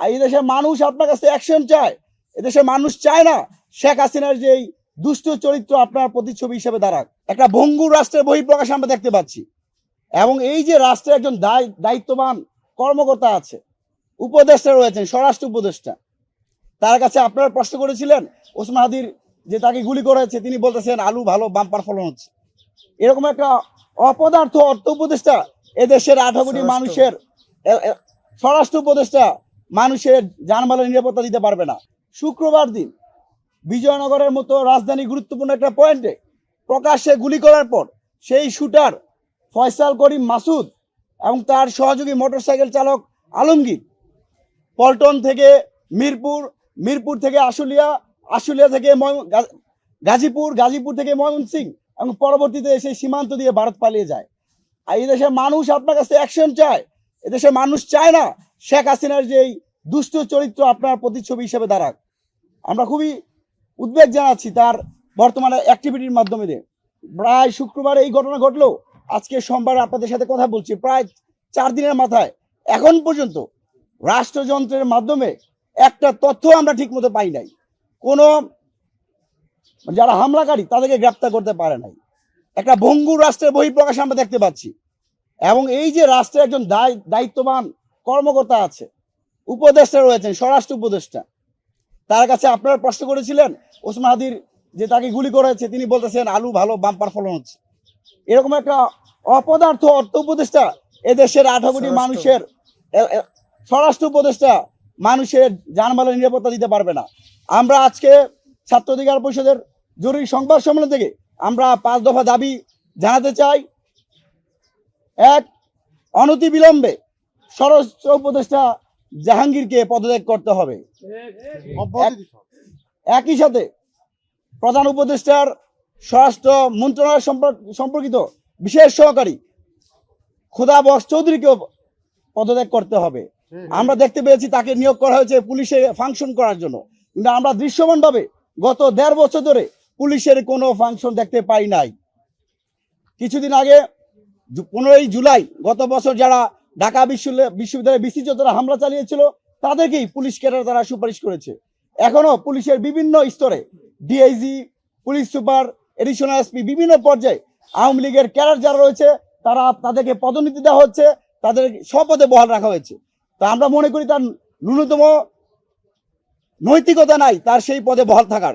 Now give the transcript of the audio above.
আর এই দেশের মানুষ আপনার কাছে অ্যাকশন চায়। এদেশের মানুষ চায় না শেখ হাসিনার যে দুষ্ট চরিত্র আপনার প্রতিচ্ছবি হিসেবে দাঁড়াক। একটা ভঙ্গুর রাষ্ট্রের বহিঃপ্রকাশ আমরা দেখতে পাচ্ছি। এবং এই যে রাষ্ট্রের একজন দায়িত্ববান কর্মকর্তা আছে, উপদেষ্টা রয়েছেন, স্বরাষ্ট্র উপদেষ্টা, তার কাছে আপনারা প্রশ্ন করেছিলেন ওসমান হাদির যে তাকে গুলি করেছে, তিনি বলতেছেন আলু ভালো, বাম্পার ফলন হচ্ছে। এরকম একটা অপদার্থ অর্থ উপদেষ্টা এদেশের 18 কোটি মানুষের স্বরাষ্ট্র উপদেষ্টা মানুষের জানমালের নিরাপত্তা দিতে পারবে না। শুক্রবার দিন বিজয়নগরের মতো রাজধানী গুরুত্বপূর্ণ একটা পয়েন্টে প্রকাশ্যে গুলি করার পর সেই শুটার ফয়সাল করিম মাসুদ এবং তার সহযোগী মোটরসাইকেল চালক আলমগীর পল্টন থেকে মিরপুর, মিরপুর থেকে আশুলিয়া, আশুলিয়া থেকে গাজীপুর, গাজীপুর থেকে ময়মনসিংহ এবং পরবর্তীতে সেই সীমান্ত দিয়ে ভারত পালিয়ে যায়। আর এই দেশের মানুষ আপনার কাছে অ্যাকশন চায়। এদেশের মানুষ চায় না শেখ হাসিনার যে দুষ্ট চরিত্র আপনার প্রতিচ্ছবি হিসেবে দাঁড়াক। আমরা খুবই উদ্বেগ জানাচ্ছি তার বর্তমানে অ্যাক্টিভিটির মাধ্যমে। প্রায় শুক্রবার এই ঘটনা ঘটলো, আজকে সোমবার আপনাদের সাথে কথা বলছি, প্রায় 4 দিনের মাথায় এখন পর্যন্ত রাষ্ট্রযন্ত্রের মাধ্যমে একটা তথ্য আমরা ঠিক মতো পাই নাই। কোনো যারা হামলাকারী তাদেরকে গ্রেপ্তার করতে পারে নাই। একটা ভঙ্গুর রাষ্ট্রের বহিঃপ্রকাশ আমরা দেখতে পাচ্ছি। এবং এই যে রাষ্ট্রের একজন দায়িত্ববান কর্মকর্তা আছে, উপদেষ্টা রয়েছেন, স্বরাষ্ট্র উপদেষ্টা, তার কাছে আপনারা প্রশ্ন করেছিলেন ওসমান হাদির যে তাকে গুলি করেছে, তিনি বলতেছেন আলু ভালো, বাম্পার ফলন হচ্ছে। এরকম একটা অপদার্থ অর্থ উপদেষ্টা এদেশের 18 কোটি মানুষের স্বরাষ্ট্র উপদেষ্টা মানুষের জানমালের নিরাপত্তা দিতে পারবে না। আমরা আজকে ছাত্র অধিকার পরিষদের জরুরি সংবাদ সম্মেলন থেকে আমরা 5 দফা দাবি জানাতে চাই। 1, অনতিবিলম্বে স্বরাষ্ট্র উপদেষ্টা জাহাঙ্গীরকে পদত্যাগ করতে হবে। একই সাথে প্রধান উপদেষ্টার স্বরাষ্ট্র মন্ত্রণালয় সম্পর্কিত বিশেষ সহকারী খোদা বক্স চৌধুরীকেও পদত্যাগ করতে হবে। আমরা দেখতে পেয়েছি তাকে নিয়োগ করা হয়েছে পুলিশে ফাংশন করার জন্য, কিন্তু আমরা দৃশ্যমানভাবে গত 1.5 বছর ধরে পুলিশের কোনো ফাংশন দেখতে পাই নাই। কিছুদিন আগে 15ই জুলাই গত বছর যারা ঢাকা বিশ্ববিদ্যালয়ে বিসিজরা হামলা চালিয়েছিল তাদেরকেই পুলিশ ক্যাডার তারা সুপারিশ করেছে। এখনো পুলিশের বিভিন্ন স্তরে DIG, police super, additional SP বিভিন্ন পর্যায়ে আওয়ামী লীগের ক্যাডার যারা রয়েছে তাদেরকে পদোন্নতি দেওয়া হচ্ছে, তাদের স্বপদে বহাল রাখা হয়েছে। তা আমরা মনে করি তার ন্যূনতম নৈতিকতা নাই তার সেই পদে বহাল থাকার।